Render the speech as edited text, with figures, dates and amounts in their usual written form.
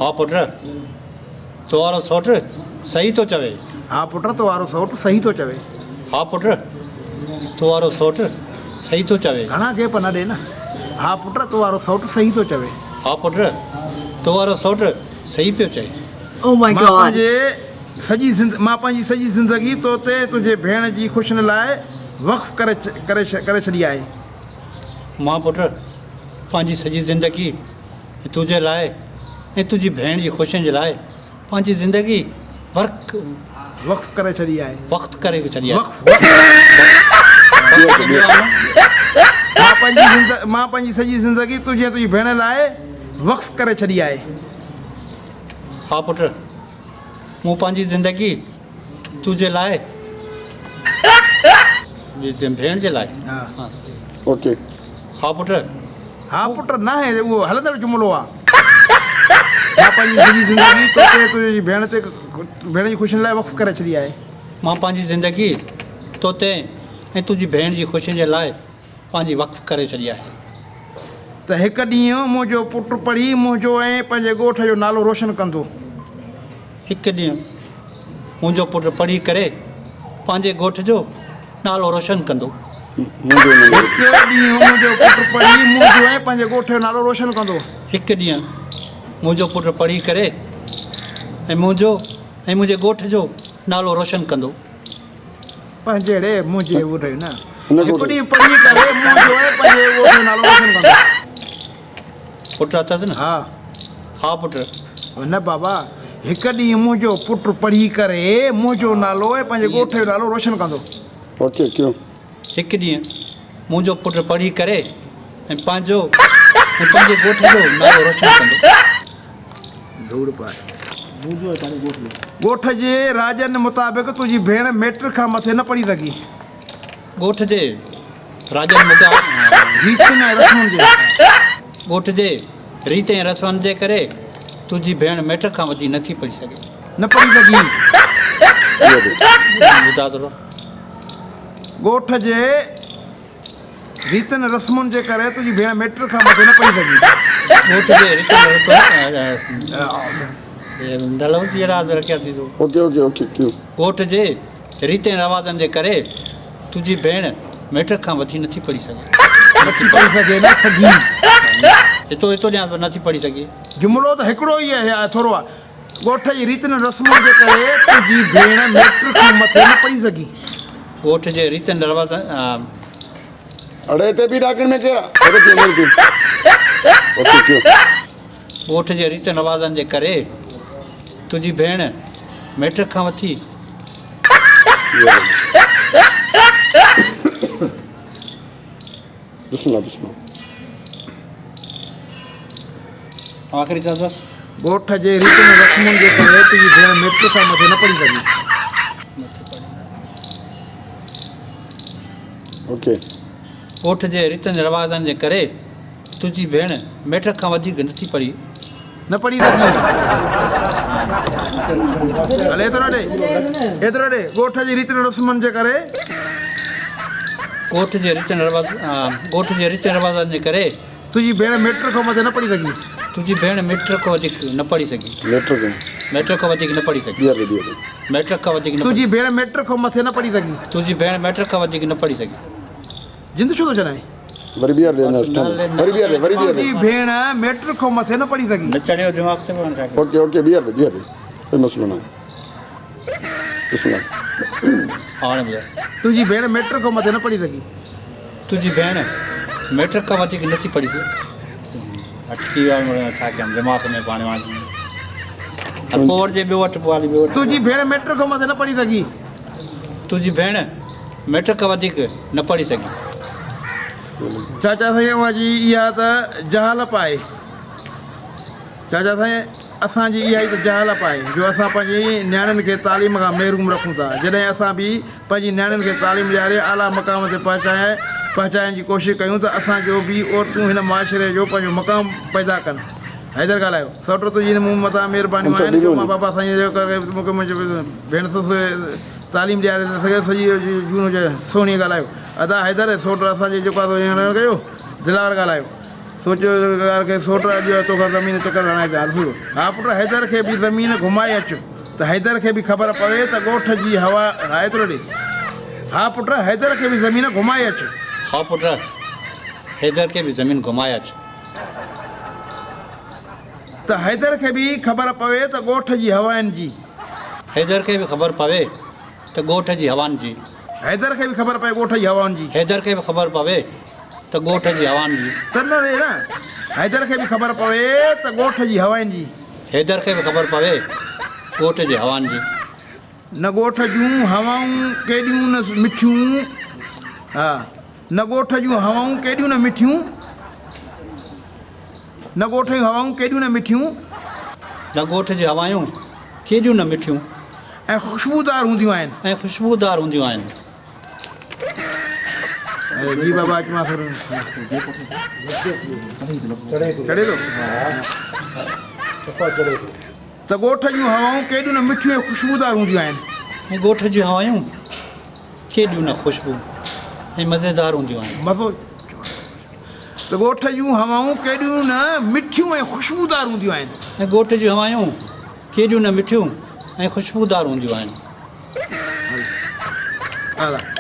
हा पुट तो वारो सौट सही तो चवे। हा पुट तो वारो सौट सही तो चवे। हा पुट तो वारो सौट सही तो चवे। घणा गैप न ॾे न। हा पुट तो वारो सौट सही तो चवे। हा पुट तो वारो सौट सही पियो चए। Oh my मां god. पंहिंजी सॼी ज़िंदगी तो ते तुंहिंजे भेण जी ख़ुशियुनि लाइ वक़्फ़ करे छॾी आहे। मां पुट पंहिंजी सॼी ज़िंदगी तुंहिंजे लाइ ऐं तुंहिंजी भेण जी ख़ुशियुनि जे लाइ पंहिंजी ज़िंदगी वक़्फ़ करे छॾी आहे। वक़्तु करे छॾी आहे। मां पंहिंजी सॼी ज़िंदगी तुंहिंजी भेण लाइ वक़्फ़ करे छॾी आहे। हा पुट मूं पंहिंजी ज़िंदगी तुंहिंजे लाइ भेण जे लाइ। हा ओके हा पुट हा पुट न आहे उहो हलंदड़ जुमिलो आहे। मां पंहिंजी सॼी ज़िंदगी तो ते तुंहिंजी भेण जी ख़ुशियुनि लाइ वक़्फ़ करे छॾी आहे। मां पंहिंजी ज़िंदगी तो ते ऐं तुंहिंजी भेण जी ख़ुशियुनि जे लाइ पंहिंजी वक़्फ़ करे छॾी आहे। त हिकु ॾींहुं मुंहिंजो पुटु पढ़ी मुंहिंजो ऐं पंहिंजे ॻोठ जो नालो रोशन कंदो। हिकु ॾींहुं मुंहिंजो पुटु पढ़ी करे पंहिंजे ॻोठ जो नालो रोशन कंदो। हिकु ॾींहुं मुंहिंजो पुटु पढ़ी मुंहिंजो ऐं पंहिंजे ॻोठ जो नालो रोशन कंदो। हिकु ॾींहुं मुंहिंजो पुटु पढ़ी करे ऐं मुंहिंजे ॻोठ जो नालो रोशन कंदो। पंहिंजे मुंहिंजे उहो रहियो न। हिकु ॾींहुं पढ़ी करे मुंहिंजो ऐं पंहिंजे ॻोठ जो नालो रोशन कंदो। पुटु अथसि न। हा हा पुटु न बाबा हिकु ॾींहुं मुंहिंजो पुटु पढ़ी करे मुंहिंजो नालो ऐं पंहिंजे ॻोठ जो नालो रोशन कंदो। ओके क्यों हिकु ॾींहुं मुंहिंजो पुटु पढ़ी करे ऐं पंहिंजे ॻोठ जो नालो रोशन कंदो। ॻोठ जे राजनि मुताबिक़ तुंहिंजी भेण मैट्रिक खां मथे न पढ़ी सघी। ॻोठ जे राजनि मुताबिक़ रीतियुनि ऐं रस्मुनि जे ॻोठ जे रीति ऐं रस्मनि जे करे तुंहिंजी भेण मैट्रिक खां वधी नथी पढ़ी सघे। न पढ़ी सघी। ॿुधा थोरो। ॻोठ जे रीतियुनि रस्मुनि जे करे तुंहिंजी भेण मैट्रिक खां मथे न पढ़ी सघी। ॻोठ जे रीति रखिया थी तूं। ओके ओके ओके क्यों ॻोठ जे रीति ऐं रवाजनि जे करे तुंहिंजी भेण मैट्रिक खां वधी नथी पढ़ी सघे। नथी पढ़ी सघे न सघी। एतिरो ॾियां थो नथी पढ़ी सघे। जुमिलो त हिकिड़ो ई आहे थोरो आहे। ॻोठ जी रीतियुनि रस्मुनि जे करे तुंहिंजी भेण मैट्रिक खां मथे न पढ़ी सघी। ॻोठ जे रीति ऐं रवाजनि अड़े ते भी डाकण में तेरा ओके क्यों मेरी क्यों ओके क्यों ॻोठ जे रीति ऐं रवाजनि जे करे तुंहिंजी भेण मैट्रिक खां वठी बिस्मिल्लाह बिस्मिल्लाह आख़िरी चवंदुसि ॻोठ जे रीतियुनि रस्मुनि जे करे तुंहिंजी भेण मैट्रिक खां मथे न पढ़ी सघी। ओके ॻोठ जे रीति ऐं रवाजनि जे करे तुंहिंजी भेण मैट्रिक खां वधीक नथी पढ़ी न पढ़ी सघी। हले एतिरो ॾे ॻोठ जी रीतियुनि रस्मुनि जे करे ॻोठ जे रीति ऐं रवाजनि जे करे तुंहिंजी भेण मैट्रिक खां मथे न पढ़ी सघी। तुंहिंजी भेण मैट्रिक खां वधीक न पढ़ी सघी। मैट्रिक खां वधीक न पढ़ी सघी। मैट्रिक खां वधीक न तुंहिंजी भेण मैट्रिक खां मथे न पढ़ी सघी। तुंहिंजी भेण मैट्रिक खां वधीक न पढ़ी सघी। जिंद छो थो चढ़ाए। तुंहिंजी भेण मैट्रिक खां मथे न पढ़ी सघी। न चढ़ियो दिमाग़ ते पढ़णु चाहे। ओके ओके बियर कोई मसलो ना बिस्मिल्लाह हाणे ॿुधाए तुंहिंजी भेण मैट्रिक खां मथे न पढ़ी सघी। तुंहिंजी भेण मैट्रिक खां वधीक नथी पढ़ी सघी। अटकी वियो छा कयां दिमाग़ में पाण पोइ वटि ॿियो वटि पोइ ॿियो वटि। तुंहिंजी भेण मैट्रिक खां मथे न पढ़ी सघी। तुंहिंजी भेण मैट्रिक खां वधीक न पढ़ी सघी। चाचा साईं जी इहा त जहालत आहे। चाचा साईं असांजी इहा ई त जहालत आहे जो असां पंहिंजी नियाणियुनि खे तालीम खां महरूम रखूं था। जॾहिं असां बि पंहिंजी नियाणियुनि खे तालीम ॾियारे आला मक़ाम ते पहुचाइण जी कोशिशि कयूं त असांजो बि औरतूं हिन मुआशिरे जो पंहिंजो मक़ाम पैदा कनि। हैदर ॻाल्हायो सौट तुंहिंजी मूं मथां महिरबानी मां बाबा साईं जो करे मूंखे मुंहिंजो भेण ससु तालीम ॾियारे न सघे सॼी जून हुजे सुहिणी ॻाल्हायो। अदा हैदर सौट असांजे जेको आहे कयो दिलावर ॻाल्हायो सोचियो के सोट जो तोखां ज़मीन चकर हणाए ॻाल्हि हुयो हा पुट हैदर खे बि ज़मीन घुमाए अचु त हैदर खे बि ख़बर पवे त ॻोठ जी हवा आहे एतिरो ॾे हा पुट हैदर खे बि ज़मीन घुमाए अचु हाँ पुट हैदर के भी ज़मीन घुमाए अच त हैदर खे बि ख़बर पवे त ॻोठ जी हवाउनि जी हैदर के भी खबर पवे तो ॻोठ जी हवान जी हैदर खे बि ख़बर पए ॻोठ जी हवाउनि जी हैदर के भी खबर पवे तो ॻोठ जी हवान जी त न रे न हैदर खे बि ख़बर पवे त ॻोठ जी हवाउनि जी हैदर के भी खबर पवे ॻोठ जी हवान जी न ॻोठ जूं हवाऊं केॾियूं न मिठियूं हा न ॻोठ जूं हवाऊं केॾियूं न मिठियूं न ॻोठ जूं हवाऊं केॾियूं न मिठियूं न ॻोठ जी हवायूं केॾियूं न मिठियूं ऐं ख़ुशबूदार हूंदियूं आहिनि ऐं ख़ुशबूदार हूंदियूं आहिनि जी बाबा अच मां चढ़े थो त ॻोठ जूं हवाऊं केॾियूं न मिठियूं ऐं ख़ुशबूदार हूंदियूं आहिनि ऐं ॻोठ जी हवायूं केॾियूं न ख़ुशबू ऐं मज़ेदार हूंदियूं आहिनि मज़ो त ॻोठ जूं हवाऊं केॾियूं न मिठियूं ऐं ख़ुशबूदार हूंदियूं आहिनि ऐं ॻोठ जी हवायूं केॾियूं न मिठियूं ऐं ख़ुशबूदार हूंदियूं आहिनि हा